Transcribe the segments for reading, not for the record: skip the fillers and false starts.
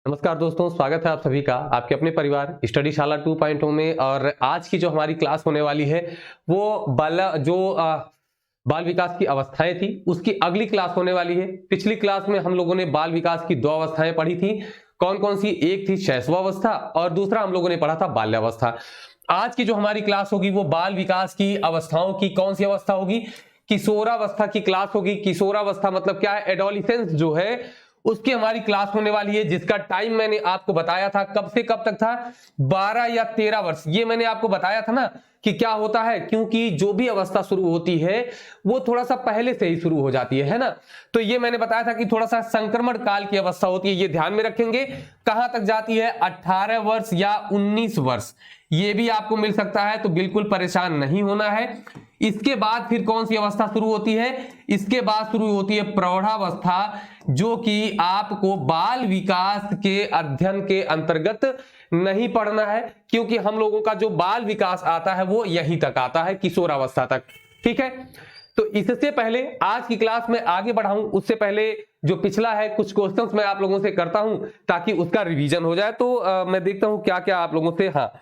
नमस्कार दोस्तों, स्वागत है आप सभी का आपके अपने परिवार स्टडी शाला 2.0 में। और आज की जो हमारी क्लास होने वाली है वो बाल विकास की अवस्थाएं थी, उसकी अगली क्लास होने वाली है। पिछली क्लास में हम लोगों ने बाल विकास की दो अवस्थाएं पढ़ी थी। कौन कौन सी? एक थी शैशवावस्था और दूसरा हम लोगों ने पढ़ा था बाल्यावस्था। आज की जो हमारी क्लास होगी वो बाल विकास की अवस्थाओं की कौन सी अवस्था होगी? किशोरावस्था की क्लास होगी। किशोरावस्था मतलब क्या है? एडोलिसेंस जो है उसकी हमारी क्लास होने वाली है, जिसका टाइम मैंने आपको बताया था कब से कब तक था, 12 या 13 वर्ष। ये मैंने आपको बताया था ना कि क्या होता है, क्योंकि जो भी अवस्था शुरू होती है वो थोड़ा सा पहले से ही शुरू हो जाती है ना। तो ये मैंने बताया था कि थोड़ा सा संक्रमण काल की अवस्था होती है, ये ध्यान में रखेंगे। कहां तक जाती है? 18 वर्ष या 19 वर्ष, ये भी आपको मिल सकता है, तो बिल्कुल परेशान नहीं होना है। इसके बाद फिर कौन सी अवस्था शुरू होती है? इसके बाद शुरू होती है प्रौढ़ावस्था, जो कि आपको बाल विकास के अध्ययन के अंतर्गत नहीं पढ़ना है, क्योंकि हम लोगों का जो बाल विकास आता है वो यहीं तक आता है, किशोरावस्था तक। ठीक है, तो इससे पहले आज की क्लास में आगे बढ़ाऊं उससे पहले जो पिछला है कुछ क्वेश्चंस मैं आप लोगों से करता हूं ताकि उसका रिवीजन हो जाए। तो मैं देखता हूं क्या क्या आप लोगों से। हाँ,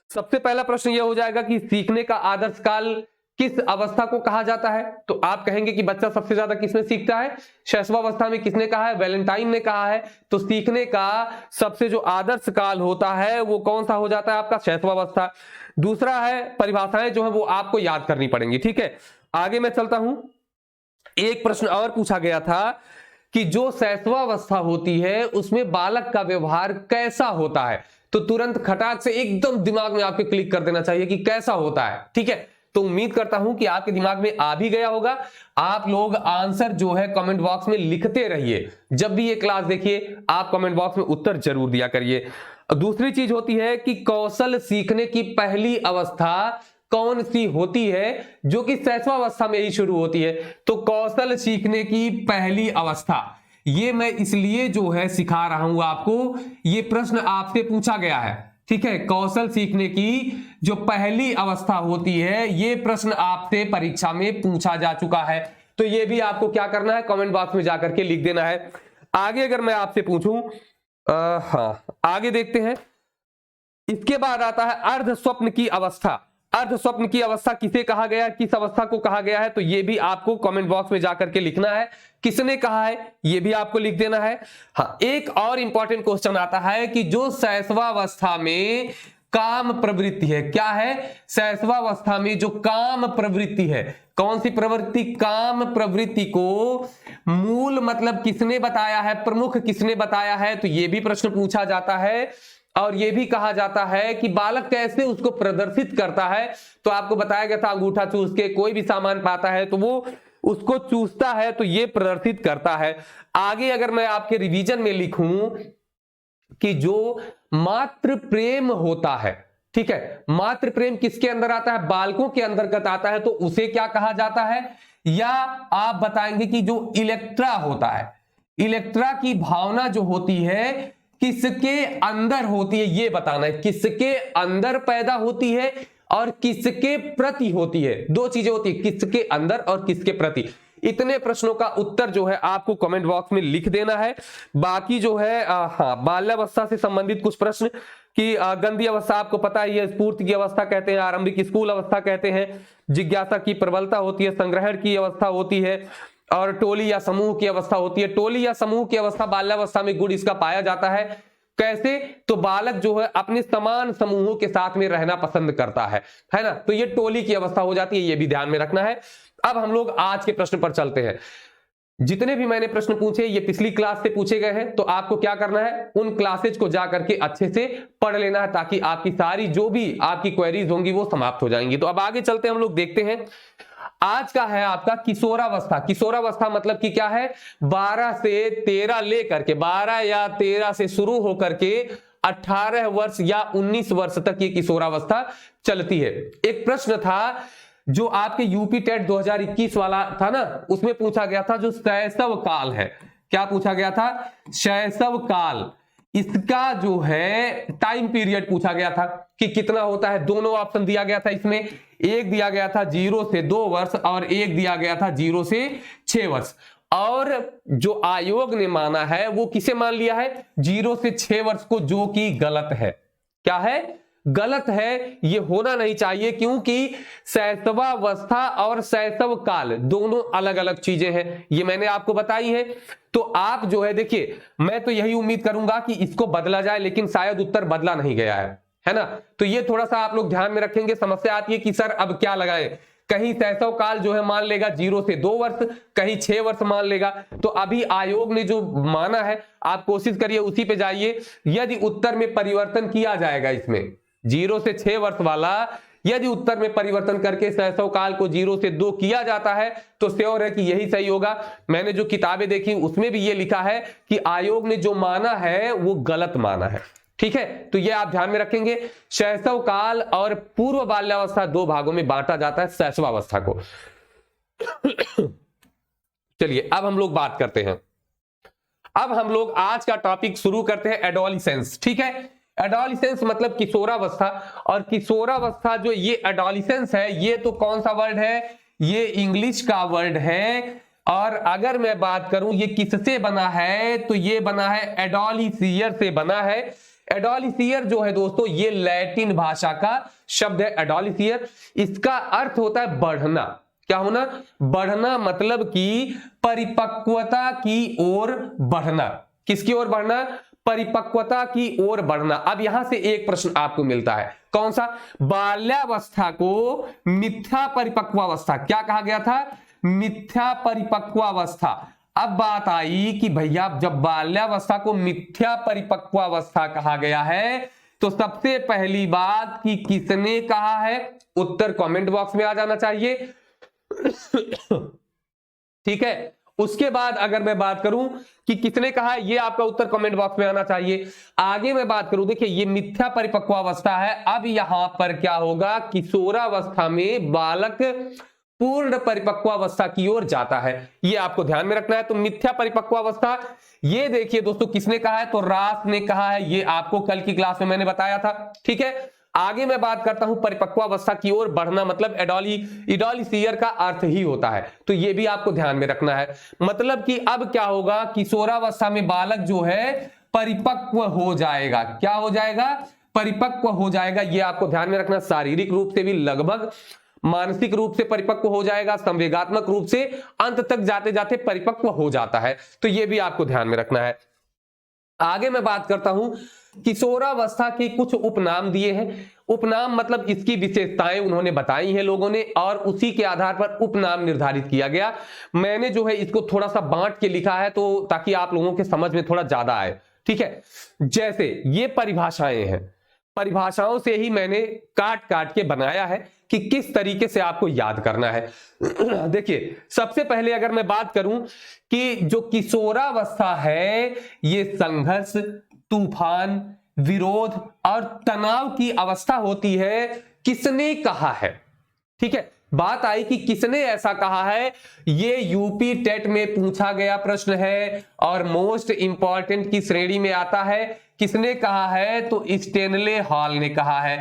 सबसे पहला प्रश्न यह हो जाएगा कि सीखने का आदर्श काल किस अवस्था को कहा जाता है? तो आप कहेंगे कि बच्चा सबसे ज्यादा किसमें सीखता है? शैशवावस्था में। किसने कहा है? वैलेंटाइन ने कहा है। तो सीखने का सबसे जो आदर्श काल होता है वो कौन सा हो जाता है आपका? शैशवावस्था। दूसरा है, परिभाषाएं जो है वो आपको याद करनी पड़ेंगी। ठीक है, आगे मैं चलता हूं। एक प्रश्न और पूछा गया था कि जो शैशवावस्था होती है उसमें बालक का व्यवहार कैसा होता है? तो तुरंत खटाक से एकदम दिमाग में आपके क्लिक कर देना चाहिए कि कैसा होता है। ठीक है, तो उम्मीद करता हूं कि आपके दिमाग में आ भी गया होगा। आप लोग आंसर जो है कमेंट बॉक्स में लिखते रहिए। जब भी ये क्लास देखिए आप कमेंट बॉक्स में उत्तर जरूर दिया करिए। दूसरी चीज होती है कि कौशल सीखने की पहली अवस्था कौन सी होती है, जो कि शैशवावस्था में ही शुरू होती है। तो कौशल सीखने की पहली अवस्था, ये मैं इसलिए जो है सिखा रहा हूं आपको, ये प्रश्न आपसे पूछा गया है। ठीक है, कौशल सीखने की जो पहली अवस्था होती है ये प्रश्न आपसे परीक्षा में पूछा जा चुका है। तो ये भी आपको क्या करना है? कमेंट बॉक्स में जाकर के लिख देना है। आगे अगर मैं आपसे पूछूं, हाँ आगे देखते हैं। इसके बाद आता है अर्ध स्वप्न की अवस्था। अर्ध स्वप्न की अवस्था किसे कहा गया है, किस अवस्था को कहा गया है? तो ये भी आपको कमेंट बॉक्स में जाकर के लिखना है। किसने कहा है ये भी आपको लिख देना है। हाँ, एक और इंपॉर्टेंट क्वेश्चन आता है कि जो शैशवावस्था में काम प्रवृत्ति है, क्या है? शैशवावस्था में जो काम प्रवृत्ति है, कौन सी प्रवृत्ति? काम प्रवृत्ति को मूल मतलब किसने बताया है, प्रमुख किसने बताया है? तो ये भी प्रश्न पूछा जाता है। और यह भी कहा जाता है कि बालक कैसे उसको प्रदर्शित करता है। तो आपको बताया गया था अंगूठा चूस के कोई भी सामान पाता है तो वो उसको चूसता है, तो ये प्रदर्शित करता है। आगे अगर मैं आपके रिवीजन में लिखूं कि जो मातृ प्रेम होता है, ठीक है, मातृ प्रेम किसके अंदर आता है? बालकों के अंतर्गत आता है, तो उसे क्या कहा जाता है? या आप बताएंगे कि जो इलेक्ट्रा होता है, इलेक्ट्रा की भावना जो होती है किसके अंदर होती है, ये बताना है। किसके अंदर पैदा होती है और किसके प्रति होती है? दो चीजें होती है, किसके अंदर और किसके प्रति। इतने प्रश्नों का उत्तर जो है आपको कमेंट बॉक्स में लिख देना है। बाकी जो है हाँ, बाल्यावस्था से संबंधित कुछ प्रश्न कि गंदी अवस्था आपको पता है, ये स्फूर्ति की अवस्था कहते हैं, आरंभिक स्कूल अवस्था कहते हैं, जिज्ञासा की प्रबलता होती है, संग्रहण की अवस्था होती है, और टोली या समूह की अवस्था होती है। टोली या समूह की अवस्था बाल्यावस्था में गुण इसका पाया जाता है। कैसे? तो बालक जो है अपने समान समूहों के साथ में रहना पसंद करता है ना। तो ये टोली की अवस्था हो जाती है, ये भी ध्यान में रखना है। अब हम लोग आज के प्रश्न पर चलते हैं। जितने भी मैंने प्रश्न पूछे ये पिछली क्लास से पूछे गए हैं, तो आपको क्या करना है? उन क्लासेज को जाकर के अच्छे से पढ़ लेना है, ताकि आपकी सारी जो भी आपकी क्वेरीज होंगी वो समाप्त हो जाएंगी। तो अब आगे चलते हैं, हम लोग देखते हैं। आज का है आपका किशोरावस्था। किशोरावस्था मतलब कि क्या है? 12 से 13 लेकर के 12 या 13 से शुरू होकर के 18 वर्ष या 19 वर्ष तक ये किशोरावस्था चलती है। एक प्रश्न था जो आपके यूपी टेट 2021 वाला था ना, उसमें पूछा गया था जो शैशव काल है। क्या पूछा गया था? शैशव काल, इसका जो है टाइम पीरियड पूछा गया था कि कितना होता है। दोनों ऑप्शन दिया गया था इसमें, एक दिया गया था 0 से 2 वर्ष और एक दिया गया था 0 से 6 वर्ष। और जो आयोग ने माना है वो किसे मान लिया है, 0 से 6 वर्ष को, जो कि गलत है। क्या है, गलत है, ये होना नहीं चाहिए, क्योंकि शैशवावस्था और शैशव काल दोनों अलग अलग चीजें हैं, ये मैंने आपको बताई है। तो आप जो है देखिए, मैं तो यही उम्मीद करूंगा कि इसको बदला जाए, लेकिन शायद उत्तर बदला नहीं गया है ना। तो ये थोड़ा सा आप लोग ध्यान में रखेंगे। समस्या आती है कि सर अब क्या लगाएं, कहीं शैशव काल जो है मान लेगा 0 से 2 वर्ष, कहीं 6 वर्ष मान लेगा। तो अभी आयोग ने जो माना है आप कोशिश करिए उसी पे जाइए। यदि उत्तर में परिवर्तन किया जाएगा, इसमें 0 से 6 वर्ष वाला यदि उत्तर में परिवर्तन करके शैशव काल को 0 से 2 किया जाता है तो श्योर है कि यही सही होगा। मैंने जो किताबें देखी उसमें भी ये लिखा है कि आयोग ने जो माना है वो गलत माना है। ठीक है, तो ये आप ध्यान में रखेंगे। शैशव काल और पूर्व बाल्यावस्था 2 भागों में बांटा जाता है शैशवावस्था को। चलिए अब हम लोग बात करते हैं, अब हम लोग आज का टॉपिक शुरू करते हैं एडोलिसेंस। ठीक है, एडोलिसेंस मतलब किशोरावस्था। और किशोरावस्था जो ये एडोलिसेंस है, ये तो कौन सा वर्ड है, ये इंग्लिश का वर्ड है। और अगर मैं बात करूं ये किससे बना है, तो ये बना है एडोलिसियर से बना है। एडोलिसियर जो है दोस्तों ये लैटिन भाषा का शब्द है एडोलिसियर। इसका अर्थ होता है बढ़ना। क्या होना, बढ़ना, मतलब कि परिपक्वता की ओर बढ़ना। किसकी ओर बढ़ना, परिपक्वता की ओर बढ़ना। अब यहां से एक प्रश्न आपको मिलता है, कौन सा, बाल्यावस्था को मिथ्या परिपक्वावस्था क्या कहा गया था, मिथ्या परिपक्वावस्था। अब बात आई कि भैया जब बाल्यावस्था को मिथ्या परिपक्वावस्था कहा गया है तो सबसे पहली बात कि किसने कहा है, उत्तर कमेंट बॉक्स में आ जाना चाहिए। ठीक है, उसके बाद अगर मैं बात करूं कि किसने कहा है, ये आपका उत्तर कमेंट बॉक्स में आना चाहिए। आगे मैं बात करूं, देखिए ये मिथ्या परिपक्वावस्था है। अब यहां पर क्या होगा, किशोरावस्था में बालक पूर्ण परिपक्वावस्था की ओर जाता है, ये आपको ध्यान में रखना है। तो मिथ्या परिपक्वावस्था, ये देखिए दोस्तों किसने कहा है, तो रास ने कहा है, ये आपको कल की क्लास में मैंने बताया था। ठीक है, आगे मैं बात करता हूं परिपक्वावस्था की ओर बढ़ना, मतलब एडोलिसियर का अर्थ ही होता है, तो ये भी आपको ध्यान में रखना है। मतलब कि अब क्या होगा, किशोरावस्था में बालक जो है परिपक्व हो जाएगा। क्या हो जाएगा, परिपक्व हो जाएगा, ये आपको ध्यान में रखना। शारीरिक रूप से भी लगभग, मानसिक रूप से परिपक्व हो जाएगा, संवेगात्मक रूप से अंत तक जाते जाते परिपक्व हो जाता है, तो यह भी आपको ध्यान में रखना है। आगे मैं बात करता हूं, किशोरावस्था के कुछ उपनाम दिए हैं। उपनाम मतलब इसकी विशेषताएं उन्होंने बताई हैं लोगों ने, और उसी के आधार पर उपनाम निर्धारित किया गया। मैंने जो है इसको थोड़ा सा बांट के लिखा है, तो ताकि आप लोगों के समझ में थोड़ा ज्यादा आए। ठीक है, जैसे ये परिभाषाएं हैं, परिभाषाओं से ही मैंने काट काट के बनाया है कि किस तरीके से आपको याद करना है। देखिए सबसे पहले अगर मैं बात करूं कि जो किशोरावस्था है ये संघर्ष, तूफान, विरोध और तनाव की अवस्था होती है। किसने कहा है, ठीक है, बात आई कि किसने ऐसा कहा है, ये यूपी टेट में पूछा गया प्रश्न है और मोस्ट इंपॉर्टेंट की श्रेणी में आता है। किसने कहा है, तो स्टेनले हॉल ने कहा है।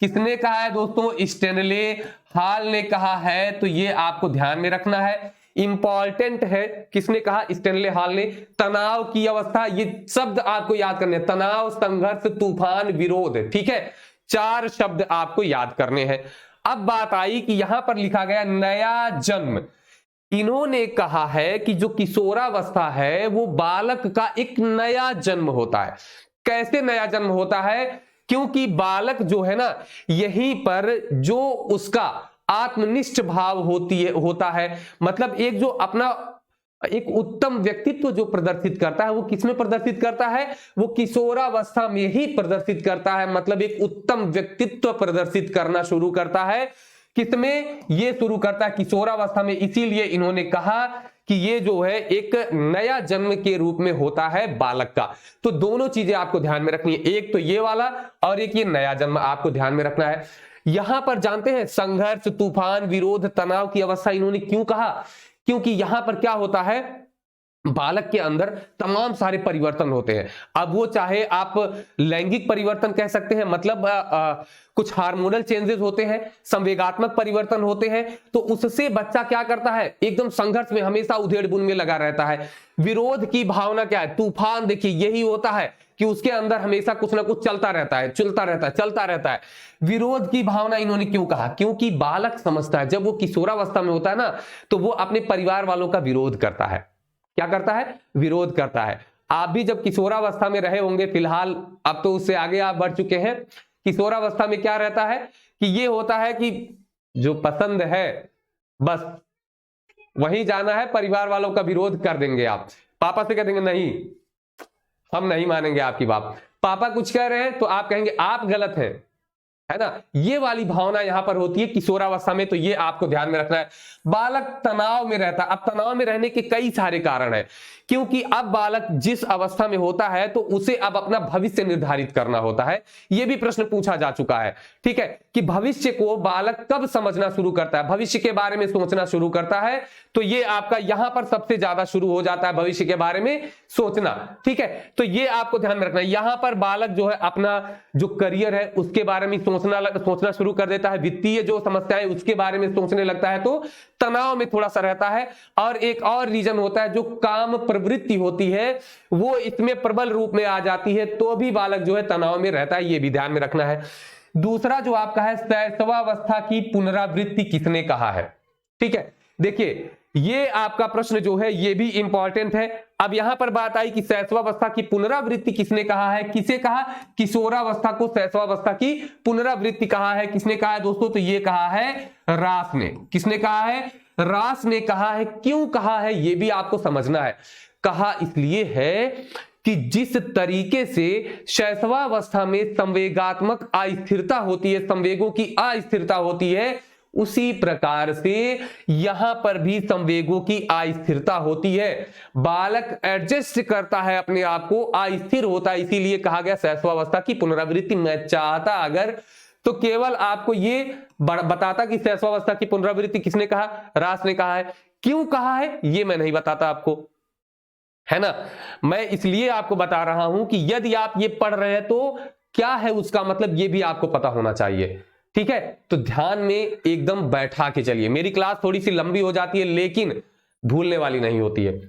किसने कहा है दोस्तों, स्टेनले हॉल ने कहा है, तो ये आपको ध्यान में रखना है, इंपॉर्टेंट है। किसने कहा, स्टेनले हॉल ने। तनाव की अवस्था, ये शब्द आपको याद करने, तनाव, संघर्ष, तूफान, विरोध। ठीक है, 4 शब्द आपको याद करने हैं। अब बात आई कि यहां पर लिखा गया नया जन्म। इन्होंने कहा है कि जो किशोरावस्था है वो बालक का एक नया जन्म होता है। कैसे नया जन्म होता है, क्योंकि बालक जो है ना, यहीं पर जो उसका आत्मनिष्ठ भाव होता है, मतलब एक जो अपना एक उत्तम व्यक्तित्व जो प्रदर्शित करता है, वो किसमें प्रदर्शित करता है, वो किशोरावस्था में ही प्रदर्शित करता है। मतलब एक उत्तम व्यक्तित्व प्रदर्शित करना शुरू करता है। किसमें, ये शुरू करता है किशोरावस्था में। इसीलिए इन्होंने कहा कि ये जो है एक नया जन्म के रूप में होता है बालक का। तो दोनों चीजें आपको ध्यान में रखनी है, एक तो ये वाला और एक ये नया जन्म आपको ध्यान में रखना है। यहां पर जानते हैं संघर्ष, तूफान, विरोध, तनाव की अवस्था इन्होंने क्यों कहा, क्योंकि यहां पर क्या होता है, बालक के अंदर तमाम सारे परिवर्तन होते हैं। अब वो चाहे आप लैंगिक परिवर्तन कह सकते हैं, मतलब कुछ हार्मोनल चेंजेस होते हैं, संवेगात्मक परिवर्तन होते हैं, तो उससे बच्चा क्या करता है, एकदम संघर्ष में, हमेशा उधेड़-बुन में लगा रहता है। विरोध की भावना क्या है, तूफान, देखिए यही होता है कि उसके अंदर हमेशा कुछ ना कुछ चलता रहता है, चलता रहता है। विरोध की भावना इन्होंने क्यों कहा, क्योंकि बालक समझता है जब वो किशोरावस्था में होता है ना, तो वो अपने परिवार वालों का विरोध करता है। क्या करता है, विरोध करता है। आप भी जब किशोरावस्था में रहे होंगे, फिलहाल अब तो उससे आगे आप बढ़ चुके हैं। किशोरावस्था में क्या रहता है कि ये होता है कि जो पसंद है बस वहीं जाना है, परिवार वालों का विरोध कर देंगे। आप पापा से कह देंगे नहीं, हम नहीं मानेंगे आपकी बात। पापा कुछ कह रहे हैं तो आप कहेंगे आप गलत हैं, है ना। ये वाली भावना यहां पर होती है किशोरावस्था में, तो ये आपको ध्यान में रखना है। बालक तनाव में रहता है। अब तनाव में रहने के कई सारे कारण हैं, क्योंकि अब बालक जिस अवस्था में होता है तो उसे अब अपना भविष्य निर्धारित करना होता है। यह भी प्रश्न पूछा जा चुका है, ठीक है, कि भविष्य को बालक कब समझना शुरू करता है, भविष्य के बारे में सोचना शुरू करता है। तो ये आपका यहां पर सबसे ज्यादा शुरू हो जाता है भविष्य के बारे में सोचना, ठीक है। तो ये आपको ध्यान में रखना है। यहां पर बालक जो है अपना जो करियर है उसके बारे में सोचना शुरू कर देता है, वित्तीय जो समस्याएं उसके बारे में सोचने लगता है, तो तनाव में थोड़ा सा रहता है। और एक और रीजन होता है, जो काम प्रवृत्ति होती है वो इसमें प्रबल रूप में आ जाती है, तो भी बालक जो है तनाव में रहता है। ये भी ध्यान में रखना है। दूसरा जो आपका है, शैशवावस्था की पुनरावृत्ति किसने कहा है, ठीक है। देखिए ये आपका प्रश्न जो है ये भी इंपॉर्टेंट है। अब यहां पर बात आई कि शैशवावस्था की पुनरावृत्ति किसने कहा है, किसे कहा, किशोरावस्था को शैशवावस्था की पुनरावृत्ति कहा है। किसने कहा है दोस्तों, तो ये कहा है रास ने। किसने कहा है, रास ने कहा है। क्यों कहा है ये भी आपको समझना है। कहा इसलिए है कि जिस तरीके से शैशवावस्था में संवेगात्मक अस्थिरता होती है, संवेगों की अस्थिरता होती है, उसी प्रकार से यहां पर भी संवेगों की अस्थिरता होती है। बालक एडजस्ट करता है अपने आप को, अस्थिर होता है, इसीलिए कहा गया शैशवावस्था की पुनरावृत्ति। मैं चाहता अगर तो केवल आपको ये बताता कि शैशवावस्था की पुनरावृत्ति किसने कहा, रास ने कहा है। क्यों कहा है ये मैं नहीं बताता आपको, है ना। मैं इसलिए आपको बता रहा हूं कि यदि आप ये पढ़ रहे हैं तो क्या है उसका मतलब, ये भी आपको पता होना चाहिए, ठीक है। तो ध्यान में एकदम बैठा के चलिए। मेरी क्लास थोड़ी सी लंबी हो जाती है लेकिन भूलने वाली नहीं होती है।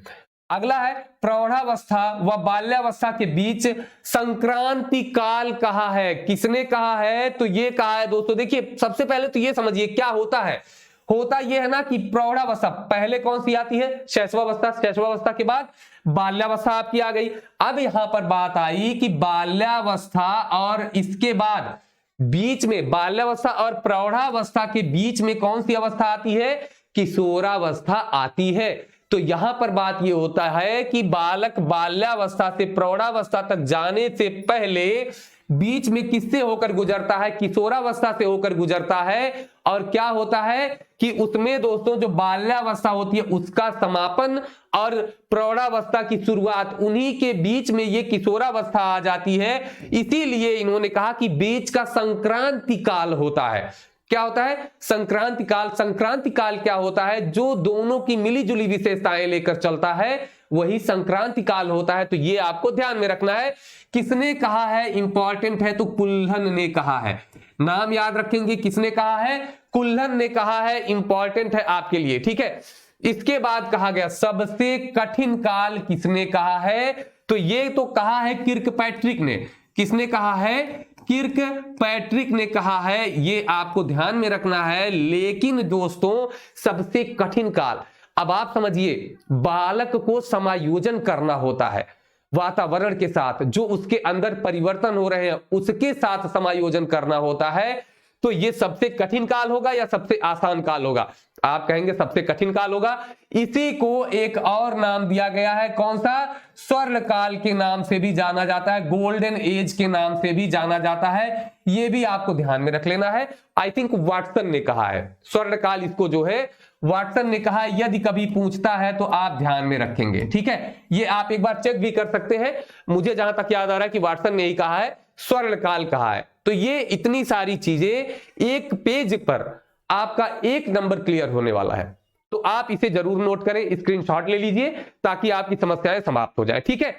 अगला है प्रौढ़ावस्था व बाल्यावस्था के बीच संक्रांति काल कहा है। किसने कहा है, तो ये कहा है दोस्तों। देखिए सबसे पहले तो ये समझिए क्या होता है। होता यह है ना कि प्रौढ़ावस्था पहले कौन सी आती है, शैशवावस्था। शैशवावस्था के बाद बाल्यावस्था आपकी आ गई। अब यहां पर बात आई कि बाल्यावस्था और इसके बाद बीच में, बाल्यावस्था और प्रौढ़ावस्था के बीच में कौन सी अवस्था आती है, किशोरावस्था आती है। तो यहां पर बात यह होता है कि बालक बाल्यावस्था से प्रौढ़ावस्था तक जाने से पहले बीच में किससे होकर गुजरता है, किशोरावस्था से होकर गुजरता है। और क्या होता है कि उसमें दोस्तों जो बाल्यावस्था होती है उसका समापन और प्रौढ़ावस्था की शुरुआत, उन्हीं के बीच में ये किशोरावस्था आ जाती है। इसीलिए इन्होंने कहा कि बीच का संक्रांति काल होता है। क्या होता है, संक्रांति काल। संक्रांति काल क्या होता है, जो दोनों की मिलीजुली विशेषताएं लेकर चलता है वही संक्रांति काल होता है। तो ये आपको ध्यान में रखना है। किसने कहा है, इंपॉर्टेंट है, तो कुल्हन ने कहा है। नाम याद रखेंगे, किसने कहा है, कुल्हन ने कहा है, इंपॉर्टेंट है आपके लिए, ठीक है। इसके बाद कहा गया सबसे कठिन काल किसने कहा है, तो ये तो कहा है किर्कपैट्रिक ने। किसने कहा है, किर्कपैट्रिक ने कहा है। ये आपको ध्यान में रखना है। लेकिन दोस्तों सबसे कठिन काल, अब आप समझिए बालक को समायोजन करना होता है वातावरण के साथ, जो उसके अंदर परिवर्तन हो रहे हैं उसके साथ समायोजन करना होता है। तो ये सबसे कठिन काल होगा या सबसे आसान काल होगा, आप कहेंगे सबसे कठिन काल होगा। इसी को एक और नाम दिया गया है, कौन सा, स्वर्ण काल के नाम से भी जाना जाता है, गोल्डन एज के नाम से भी जाना जाता है। ये भी आपको ध्यान में रख लेना है। आई थिंक वाटसन ने कहा है स्वर्ण काल, इसको जो है वाटसन ने कहा है। यदि कभी पूछता है तो आप ध्यान में रखेंगे, ठीक है। ये आप एक बार चेक भी कर सकते हैं। मुझे जहां तक याद आ रहा है कि वाटसन ने ही कहा है, स्वर्ण काल कहा है। तो ये इतनी सारी चीजें एक पेज पर आपका एक नंबर क्लियर होने वाला है। तो आप इसे जरूर नोट करें, स्क्रीनशॉट ले लीजिए ताकि आपकी समस्याएं समाप्त हो जाए। ठीक है,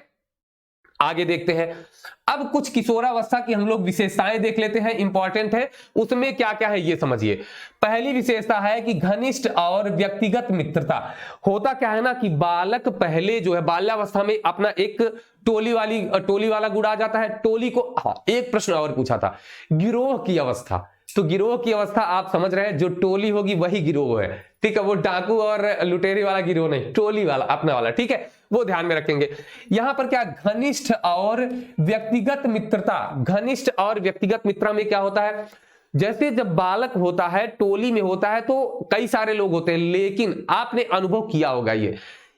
आगे देखते हैं। अब कुछ किशोरावस्था की हम लोग विशेषताएं देख लेते हैं, इंपॉर्टेंट है, उसमें क्या क्या है ये समझिए। पहली विशेषता है कि घनिष्ठ और व्यक्तिगत मित्रता। होता क्या है ना कि बालक पहले जो है बाल्यावस्था में अपना एक टोली वाला गुण आ जाता है, टोली को। हाँ, एक प्रश्न और पूछा था, गिरोह की अवस्था। तो गिरोह की अवस्था आप समझ रहे हैं, जो टोली होगी वही गिरोह है। ठीक है, वो डाकू और लुटेरे वाला गिरोह नहीं, टोली वाला, अपना वाला। ठीक है, वो ध्यान में रखेंगे। यहां पर क्या, घनिष्ठ और व्यक्तिगत मित्रता। घनिष्ठ और व्यक्तिगत मित्रता में क्या होता है, जैसे जब बालक होता है टोली में होता है तो कई सारे लोग होते हैं, लेकिन आपने अनुभव किया होगा ये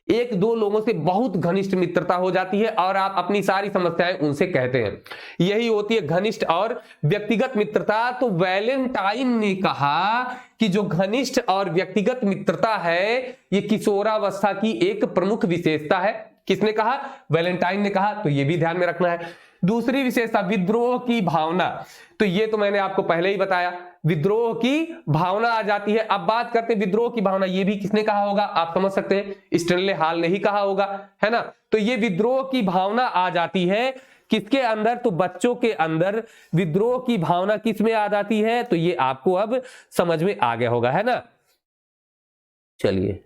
एक दो लोगों से बहुत घनिष्ठ मित्रता हो जाती है और आप अपनी सारी समस्याएं उनसे कहते हैं, यही होती है घनिष्ठ और व्यक्तिगत मित्रता। तो वैलेंटाइन ने कहा कि जो घनिष्ठ और व्यक्तिगत मित्रता है ये किशोरावस्था की एक प्रमुख विशेषता है। किसने कहा, वैलेंटाइन ने कहा, तो ये भी ध्यान में रखना है। दूसरी विशेषता, विद्रोह की भावना। तो ये तो मैंने आपको पहले ही बताया, विद्रोह की भावना आ जाती है। अब बात करते हैं विद्रोह की भावना, ये भी किसने कहा होगा, आप समझ सकते हैं, स्टैनले हॉल ने ही कहा होगा, है ना। तो ये विद्रोह की भावना आ जाती है किसके अंदर, तो बच्चों के अंदर विद्रोह की भावना किस में आ जाती है, तो ये आपको अब समझ में आ गया होगा, है ना। चलिए,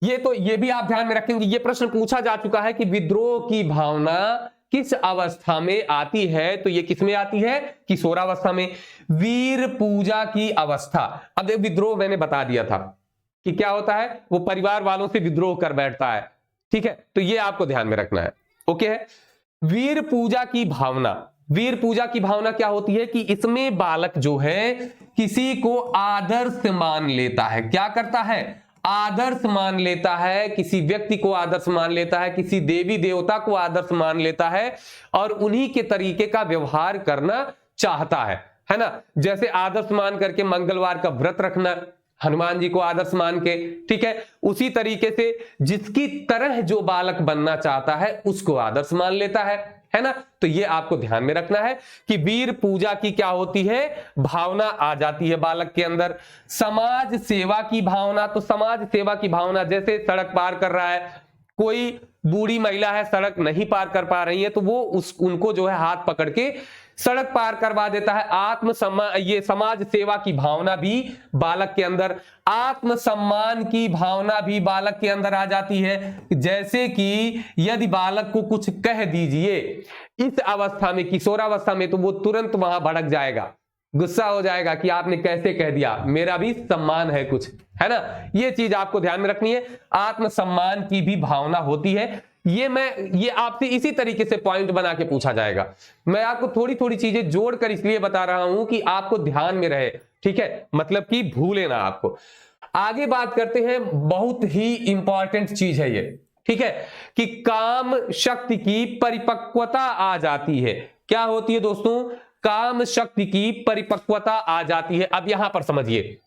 ये भी आप ध्यान में रखेंगे, ये प्रश्न पूछा जा चुका है कि विद्रोह की भावना किस अवस्था में आती है, तो ये किस में आती है, किशोरावस्था में। वीर पूजा की अवस्था। अब विद्रोह मैंने बता दिया था कि क्या होता है, वो परिवार वालों से विद्रोह कर बैठता है। ठीक है, तो ये आपको ध्यान में रखना है। ओके है, वीर पूजा की भावना। वीर पूजा की भावना क्या होती है कि इसमें बालक जो है किसी को आदर्श मान लेता है। क्या करता है, आदर्श मान लेता है, किसी व्यक्ति को आदर्श मान लेता है, किसी देवी देवता को आदर्श मान लेता है और उन्हीं के तरीके का व्यवहार करना चाहता है ना। जैसे आदर्श मान करके मंगलवार का व्रत रखना, हनुमान जी को आदर्श मान के। ठीक है, उसी तरीके से जिसकी तरह जो बालक बनना चाहता है उसको आदर्श मान लेता है ना। तो ये आपको ध्यान में रखना है कि वीर पूजा की क्या होती है, भावना आ जाती है बालक के अंदर। समाज सेवा की भावना। तो समाज सेवा की भावना, जैसे सड़क पार कर रहा है, कोई बूढ़ी महिला है, सड़क नहीं पार कर पा रही है, तो वो उनको जो है हाथ पकड़ के सड़क पार करवा देता है। ये समाज सेवा की भावना भी बालक के अंदर, आत्मसम्मान की भावना भी बालक के अंदर आ जाती है। जैसे कि यदि बालक को कुछ कह दीजिए इस अवस्था में, किशोरावस्था में, तो वो तुरंत वहां भड़क जाएगा, गुस्सा हो जाएगा कि आपने कैसे कह दिया, मेरा भी सम्मान है कुछ, है ना। ये चीज आपको ध्यान में रखनी है, आत्मसम्मान की भी भावना होती है। ये आपसे इसी तरीके से पॉइंट बना के पूछा जाएगा। मैं आपको थोड़ी थोड़ी चीजें जोड़कर इसलिए बता रहा हूं कि आपको ध्यान में रहे। ठीक है, मतलब कि भूले ना आपको। आगे बात करते हैं, बहुत ही इंपॉर्टेंट चीज है ये। ठीक है, कि काम शक्ति की परिपक्वता आ जाती है। क्या होती है दोस्तों, काम शक्ति की परिपक्वता आ जाती है। अब यहां पर समझिए,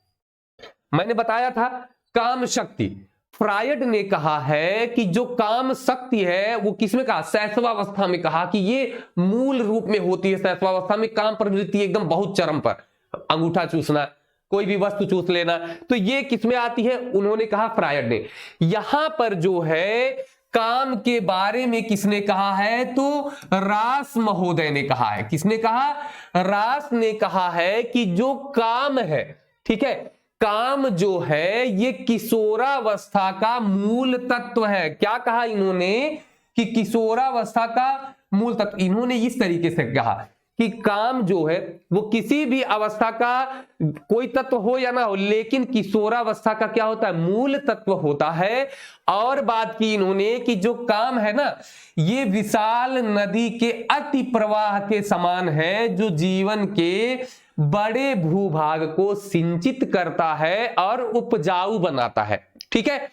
मैंने बताया था काम शक्ति, फ्रायड ने कहा है कि जो काम शक्ति है वो किसमें कहा, शैशवावस्था में कहा कि ये मूल रूप में होती है शैशवावस्था में। काम प्रवृत्ति एकदम बहुत चरम पर, अंगूठा चूसना, कोई भी वस्तु चूस लेना, तो ये किसमें आती है, उन्होंने कहा, फ्रायड ने। यहां पर जो है काम के बारे में किसने कहा है, तो रास महोदय ने कहा है। किसने कहा, रास ने कहा है कि जो काम है, ठीक है, काम जो है ये किशोरावस्था का मूल तत्व है। क्या कहा इन्होंने कि किशोरावस्था का मूल तत्व, इन्होंने इस तरीके से कहा कि काम जो है वो किसी भी अवस्था का कोई तत्व हो या ना हो, लेकिन किशोरावस्था का क्या होता है, मूल तत्व होता है। और बात की इन्होंने कि जो काम है ना, ये विशाल नदी के अति प्रवाह के समान है, जो जीवन के बड़े भूभाग को सिंचित करता है और उपजाऊ बनाता है। ठीक है,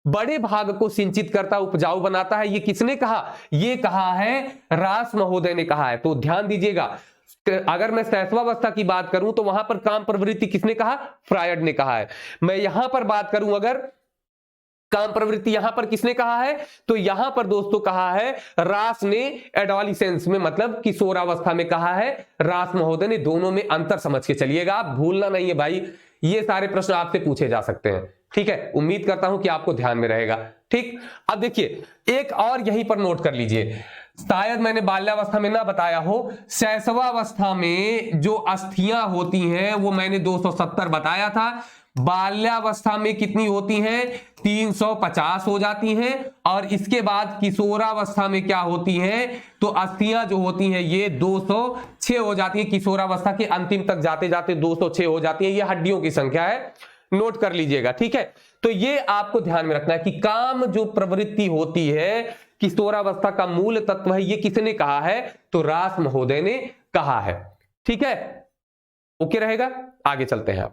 बड़े भाग को सिंचित करता, उपजाऊ बनाता है। ये किसने कहा, ये कहा है रास महोदय ने कहा है। तो ध्यान दीजिएगा, अगर मैं शैशवावस्था की बात करूं तो वहां पर काम प्रवृत्ति किसने कहा, फ्रायड ने कहा है। मैं यहां पर बात करूं अगर काम प्रवृत्ति, यहां पर किसने कहा है, तो यहां पर दोस्तों कहा है रास ने, एडोलिसेंस में मतलब किशोरावस्था में कहा है रास महोदय ने। दोनों में अंतर समझ के चलिएगा, आप भूलना नहीं है भाई, ये सारे प्रश्न आपसे पूछे जा सकते हैं। ठीक है, उम्मीद करता हूं कि आपको ध्यान में रहेगा। ठीक, अब देखिए एक और यहीं पर नोट कर लीजिए, शायद मैंने बाल्यावस्था में ना बताया हो, शैशवावस्था में जो अस्थियां होती हैं वो मैंने 270 बताया था, बाल्यावस्था में कितनी होती हैं 350 हो जाती हैं, और इसके बाद किशोरावस्था में क्या होती हैं, तो अस्थियां जो होती हैं ये 206 हो जाती है। किशोरावस्था के अंतिम तक जाते जाते 206 हो जाती है। ये हड्डियों की संख्या है, नोट कर लीजिएगा। ठीक है, तो ये आपको ध्यान में रखना है कि काम जो प्रवृत्ति होती है किशोरावस्था का मूल तत्व है, ये किसने कहा है, तो रास महोदय ने कहा है। ठीक है, ओके रहेगा। आगे चलते हैं।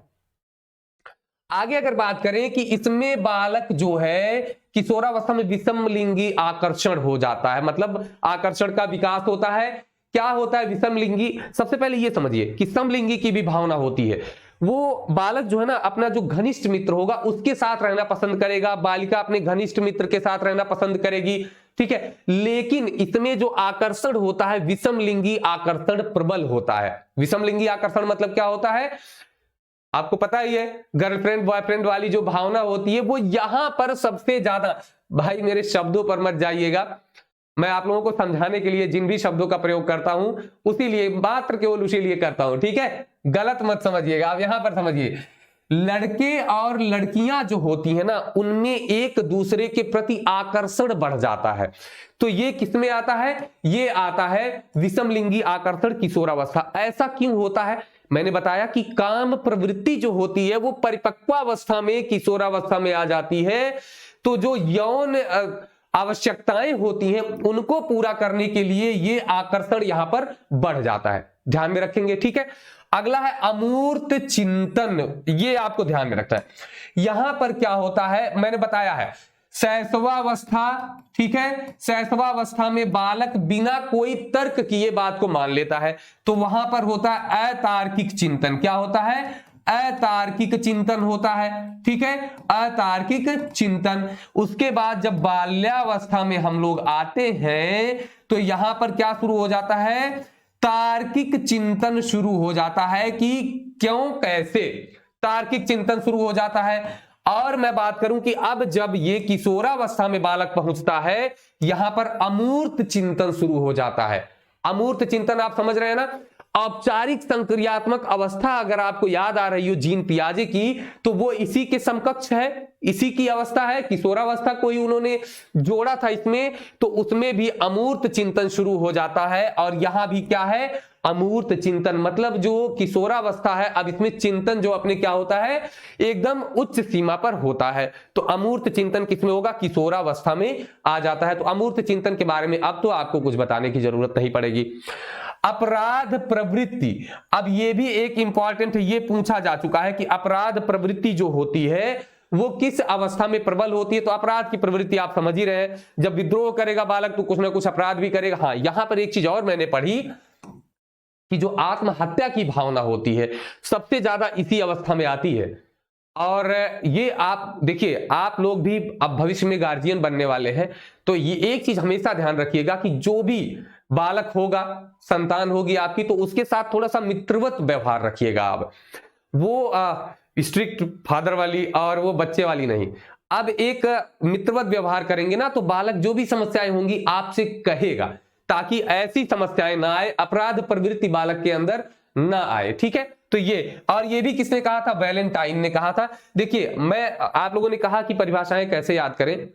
आगे अगर बात करें कि इसमें बालक जो है किशोरावस्था में विषम लिंगी आकर्षण हो जाता है, मतलब आकर्षण का विकास होता है। क्या होता है विषम लिंगी, सबसे पहले ये समझिए कि समलिंगी की भी भावना होती है। वो बालक जो है ना अपना जो घनिष्ठ मित्र होगा उसके साथ रहना पसंद करेगा, बालिका अपने घनिष्ठ मित्र के साथ रहना पसंद करेगी। ठीक है, लेकिन इसमें जो आकर्षण होता है विषम लिंगी आकर्षण प्रबल होता है। विषम लिंगी आकर्षण मतलब क्या होता है, आपको पता ही है, गर्लफ्रेंड बॉयफ्रेंड वाली जो भावना होती है वो यहां पर सबसे ज्यादा, भाई मेरे शब्दों पर मत जाइएगा, मैं आप लोगों को समझाने के लिए जिन भी शब्दों का प्रयोग करता हूं उसी लिए मात्र केवल उसी लिए करता हूं। ठीक है, गलत मत समझिएगा, आप यहां पर समझिए, लड़के और लड़कियां जो होती है ना उनमें एक दूसरे के प्रति आकर्षण बढ़ जाता है। तो ये किसमें आता है, ये आता है विषम लिंगी आकर्षण किशोरावस्था। ऐसा क्यों होता है, मैंने बताया कि काम प्रवृत्ति जो होती है वो परिपक्वावस्था में किशोरावस्था में आ जाती है। तो जो यौन आवश्यकताएं होती हैं उनको पूरा करने के लिए ये आकर्षण यहां पर बढ़ जाता है, ध्यान में रखेंगे। ठीक है, अगला है अमूर्त चिंतन, ये आपको ध्यान में रखना है। यहां पर क्या होता है, मैंने बताया है शैशवावस्था। ठीक है, शैशवावस्था में बालक बिना कोई तर्क किए बात को मान लेता है, तो वहां पर होता है अतार्किक चिंतन। क्या होता है, अतार्किक चिंतन होता है। ठीक है, अतार्किक चिंतन। उसके बाद जब बाल्यावस्था में हम लोग आते हैं तो यहां पर क्या शुरू हो जाता है, तार्किक चिंतन शुरू हो जाता है कि क्यों कैसे, तार्किक चिंतन शुरू हो जाता है। और मैं बात करूं कि अब जब ये किशोरावस्था में बालक पहुंचता है यहां पर अमूर्त चिंतन शुरू हो जाता है। अमूर्त चिंतन आप समझ रहे हैं ना, औपचारिक संक्रियात्मक अवस्था अगर आपको याद आ रही हो जीन पियाजे की, तो वो इसी के समकक्ष है, इसी की अवस्था है। किशोरावस्था को ही उन्होंने जोड़ा था इसमें, तो उसमें भी अमूर्त चिंतन शुरू हो जाता है। और यहां भी क्या है, अमूर्त चिंतन, मतलब जो किशोरावस्था है अब इसमें चिंतन जो अपने क्या होता है एकदम उच्च सीमा पर होता है। तो अमूर्त चिंतन किसमें होगा, किशोरावस्था में आ जाता है। तो अमूर्त चिंतन के बारे में अब तो आपको कुछ बताने की जरूरत नहीं पड़ेगी। अपराध प्रवृत्ति, अब ये भी एक इंपॉर्टेंट, ये पूछा जा चुका है कि अपराध प्रवृत्ति जो होती है वो किस अवस्था में प्रबल होती है। तो अपराध की प्रवृत्ति आप समझ ही रहे हैं, जब विद्रोह करेगा बालक तो कुछ ना कुछ अपराध भी करेगा। हाँ, यहां पर एक चीज और मैंने पढ़ी कि जो आत्महत्या की भावना होती है सबसे ज्यादा इसी अवस्था में आती है। और ये आप देखिए, आप लोग भी अब भविष्य में गार्जियन बनने वाले हैं, तो ये एक चीज हमेशा ध्यान रखिएगा कि जो भी बालक होगा, संतान होगी आपकी, तो उसके साथ थोड़ा सा मित्रवत व्यवहार रखिएगा। आप वो स्ट्रिक्ट फादर वाली और वो बच्चे वाली नहीं, अब एक मित्रवत व्यवहार करेंगे ना तो बालक जो भी समस्याएं होंगी आपसे कहेगा, ताकि ऐसी समस्याएं ना आए, अपराध प्रवृत्ति बालक के अंदर ना आए। ठीक है, तो ये, और ये भी किसने कहा था, वैलेंटाइन ने कहा था। देखिए, मैं आप लोगों ने कहा कि परिभाषाएं कैसे याद करें,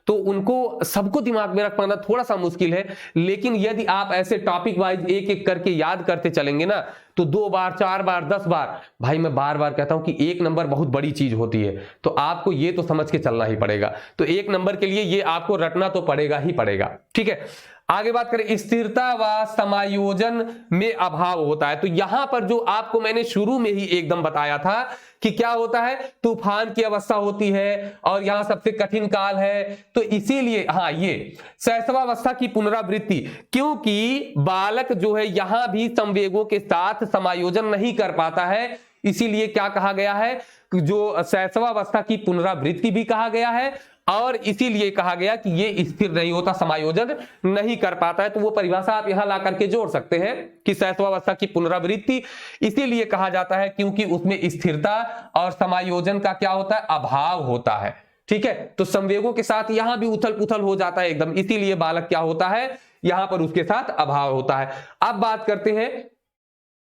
तो उनको सबको दिमाग में रख पाना थोड़ा सा मुश्किल है, लेकिन यदि आप ऐसे टॉपिक वाइज एक एक करके याद करते चलेंगे ना तो 2 बार 4 बार 10 बार, भाई मैं बार बार कहता हूं कि 1 नंबर बहुत बड़ी चीज होती है, तो आपको ये तो समझ के चलना ही पड़ेगा। तो 1 नंबर के लिए ये आपको रटना तो पड़ेगा ही पड़ेगा। ठीक है, आगे बात करें, स्थिरता व समायोजन में अभाव होता है। तो यहां पर जो आपको मैंने शुरू में ही एकदम बताया था कि क्या होता है, तूफान की अवस्था होती है और यहां सबसे कठिन काल है, तो इसीलिए हाँ, ये शैशवावस्था की पुनरावृत्ति, क्योंकि बालक जो है यहां भी संवेगों के साथ समायोजन नहीं कर पाता है, इसीलिए क्या कहा गया है, जो शैशवावस्था की पुनरावृत्ति भी कहा गया है और इसीलिए कहा गया कि ये स्थिर नहीं होता, समायोजन नहीं कर पाता है। तो वो परिभाषा आप यहां ला करके जोड़ सकते हैं कि शैशवावस्था की पुनरावृत्ति इसीलिए कहा जाता है क्योंकि उसमें स्थिरता और समायोजन का क्या होता है, अभाव होता है। ठीक है, तो संवेगों के साथ यहां भी उथल पुथल हो जाता है एकदम, इसीलिए बालक क्या होता है, यहां पर उसके साथ अभाव होता है। अब बात करते हैं,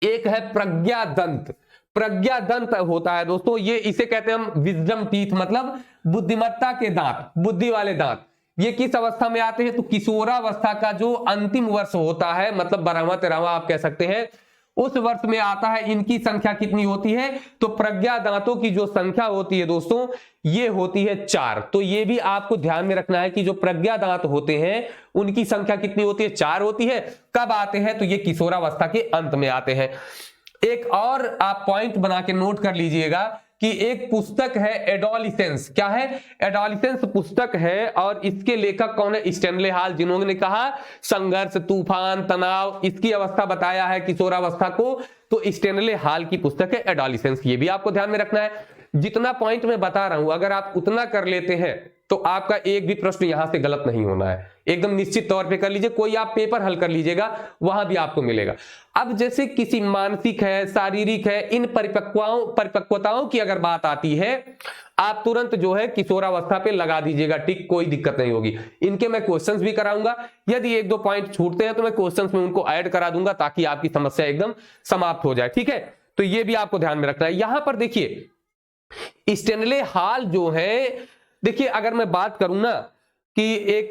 एक है प्रज्ञादंत। प्रज्ञादंत होता है दोस्तों, ये इसे कहते हैं हम विजडम टीथ, मतलब बुद्धिमत्ता के दांत, बुद्धि वाले दांत। ये किस अवस्था में आते हैं, तो किशोरावस्था का जो अंतिम वर्ष होता है, मतलब 12वां 13वां आप कह सकते हैं, उस वर्ष में आता है। इनकी संख्या कितनी होती है, तो प्रज्ञा दांतों की जो संख्या होती है दोस्तों, ये होती है 4। तो ये भी आपको ध्यान में रखना है कि जो प्रज्ञा दांत होते हैं उनकी संख्या कितनी होती है, 4 होती है। कब आते हैं, तो ये किशोरावस्था के अंत में आते हैं। एक और आप पॉइंट बना के नोट कर लीजिएगा कि एक पुस्तक है एडोलिसेंस, क्या है, एडोलिसेंस पुस्तक है, और इसके लेखक कौन है, स्टैनले हॉल, जिन्होंने कहा संघर्ष, तूफान, तनाव, इसकी अवस्था बताया है किशोरावस्था को। तो स्टैनले हॉल की पुस्तक है एडोलिसेंस, ये भी आपको ध्यान में रखना है। जितना पॉइंट मैं बता रहा हूं अगर आप उतना कर लेते हैं तो आपका एक भी प्रश्न यहां से गलत नहीं होना है, एकदम निश्चित तौर पे कर लीजिए। कोई आप पेपर हल कर लीजिएगा, वहां भी आपको मिलेगा। अब जैसे किसी मानसिक है, शारीरिक है, इन परिपक्वताओं की अगर बात आती है, आप तुरंत जो है किशोरावस्था पे लगा दीजिएगा टिक, कोई दिक्कत नहीं होगी। इनके मैं क्वेश्चंस भी कराऊंगा, यदि एक दो पॉइंट छूटते हैं तो मैं क्वेश्चंस में उनको ऐड करा दूंगा ताकि आपकी समस्या एकदम समाप्त हो जाए। ठीक है, तो ये भी आपको ध्यान में रखना है। यहां पर देखिए स्टैनले हॉल जो है, देखिए अगर मैं बात करूं ना कि एक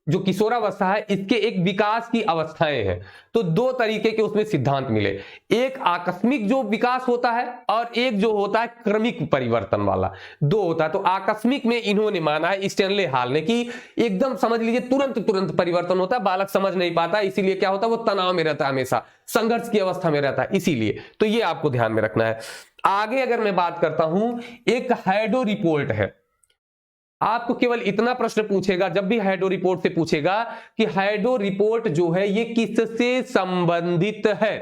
जो किशोरावस्था है इसके एक विकास की अवस्थाएं हैं, तो दो तरीके के उसमें सिद्धांत मिले। एक आकस्मिक जो विकास होता है और एक जो होता है क्रमिक परिवर्तन वाला, दो होता है। तो आकस्मिक में इन्होंने माना है स्टैनले हॉल ने कि एकदम समझ लीजिए तुरंत परिवर्तन होता है, बालक समझ नहीं पाता, इसीलिए क्या होता है, वो तनाव में रहता है, हमेशा संघर्ष की अवस्था में रहता है, इसीलिए। तो ये आपको ध्यान में रखना है। आगे अगर मैं बात करता हूं, एक हैडो रिपोर्ट है। आपको केवल इतना प्रश्न पूछेगा जब भी हैडो रिपोर्ट से पूछेगा कि हैडो रिपोर्ट जो है ये किससे संबंधित है।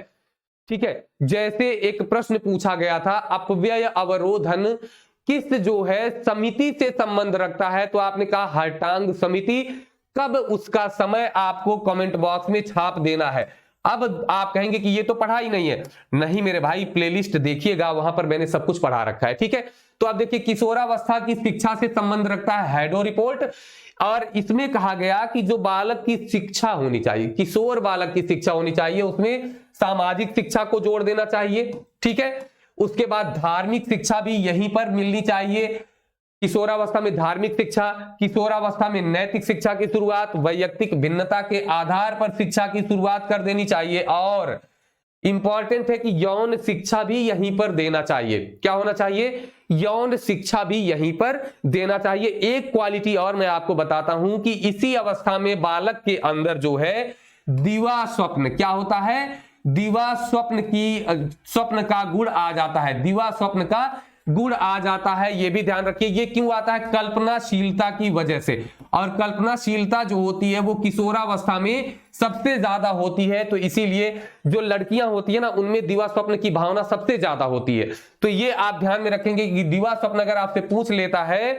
ठीक है, जैसे एक प्रश्न पूछा गया था, अपव्यय अवरोधन किस जो है समिति से संबंध रखता है, तो आपने कहा हर्टांग समिति। कब, उसका समय आपको कमेंट बॉक्स में छाप देना है। अब आप कहेंगे कि ये तो पढ़ा ही नहीं है। नहीं मेरे भाई, प्लेलिस्ट देखिएगा, वहां पर मैंने सब कुछ पढ़ा रखा है। ठीक है, तो आप देखिए किशोरावस्था की शिक्षा से संबंध रखता है हैडो रिपोर्ट, और इसमें कहा गया कि जो बालक की शिक्षा होनी चाहिए, किशोर बालक की शिक्षा होनी चाहिए, उसमें सामाजिक शिक्षा को जोड़ देना चाहिए। ठीक है, उसके बाद धार्मिक शिक्षा भी यहीं पर मिलनी चाहिए। किशोरावस्था में धार्मिक शिक्षा, किशोरावस्था में नैतिक शिक्षा की शुरुआत, वैयक्तिक भिन्नता के आधार पर शिक्षा की शुरुआत कर देनी चाहिए, और इंपॉर्टेंट है कि यौन शिक्षा भी यहीं पर देना चाहिए। क्या होना चाहिए, यौन शिक्षा भी यहीं पर देना चाहिए। एक क्वालिटी और मैं आपको बताता हूं कि इसी अवस्था में बालक के अंदर जो है दिवा स्वप्न, क्या होता है, दिवा स्वप्न का गुण आ जाता है, दिवा स्वप्न का गुण आ जाता है। यह भी ध्यान रखिए, ये क्यों आता है, कल्पनाशीलता की वजह से। और कल्पनाशीलता जो होती है वो किशोरावस्था में सबसे ज्यादा होती है, तो इसीलिए जो लड़कियां होती है ना, उनमें दिवा स्वप्न की भावना सबसे ज्यादा होती है। तो ये आप ध्यान में रखेंगे कि दिवा स्वप्न अगर आपसे पूछ लेता है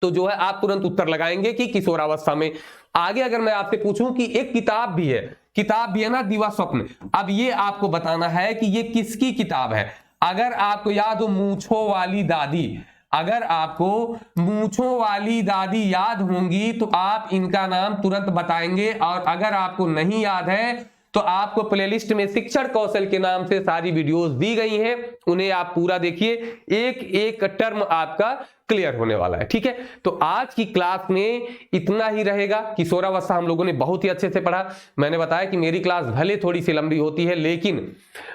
तो जो है आप तुरंत उत्तर लगाएंगे कि किशोरावस्था में। आगे अगर मैं आपसे पूछूं कि एक किताब भी है ना, दिवा स्वप्न, अब ये आपको बताना है कि ये किसकी किताब है। अगर आपको याद हो मूंछों वाली दादी, अगर आपको मूंछों वाली दादी याद होंगी तो आप इनका नाम तुरंत बताएंगे, और अगर आपको नहीं याद है तो आपको प्लेलिस्ट में शिक्षण कौशल के नाम से सारी वीडियोस दी गई हैं, उन्हें आप पूरा देखिए, एक एक टर्म आपका क्लियर होने वाला है। ठीक है, तो आज की क्लास में इतना ही रहेगा। किशोरावस्था हम लोगों ने बहुत ही अच्छे से पढ़ा। मैंने बताया कि मेरी क्लास भले थोड़ी सी लंबी होती है, लेकिन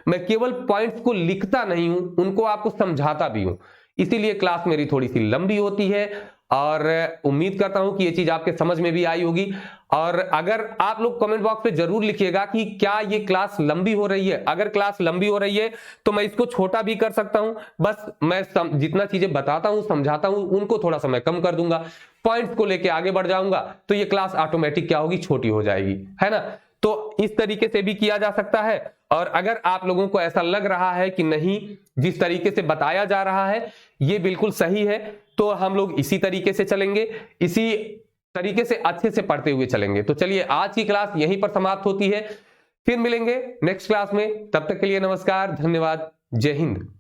मैं केवल पॉइंट्स को लिखता नहीं हूं, उनको आपको समझाता भी हूं, इसीलिए क्लास मेरी थोड़ी सी लंबी होती है। और उम्मीद करता हूं कि ये चीज आपके समझ में भी आई होगी। और अगर आप लोग कमेंट बॉक्स पे जरूर लिखिएगा कि क्या ये क्लास लंबी हो रही है। अगर क्लास लंबी हो रही है तो मैं इसको छोटा भी कर सकता हूं, बस मैं जितना चीजें बताता हूं, समझाता हूं, उनको थोड़ा सा मैं कम कर दूंगा, पॉइंट्स को लेके आगे बढ़ जाऊंगा, तो ये क्लास ऑटोमेटिक क्या होगी, छोटी हो जाएगी, है ना। तो इस तरीके से भी किया जा सकता है। और अगर आप लोगों को ऐसा लग रहा है कि नहीं, जिस तरीके से बताया जा रहा है ये बिल्कुल सही है, तो हम लोग इसी तरीके से चलेंगे, इसी तरीके से अच्छे से पढ़ते हुए चलेंगे। तो चलिए आज की क्लास यहीं पर समाप्त होती है, फिर मिलेंगे नेक्स्ट क्लास में। तब तक के लिए नमस्कार, धन्यवाद, जय हिंद।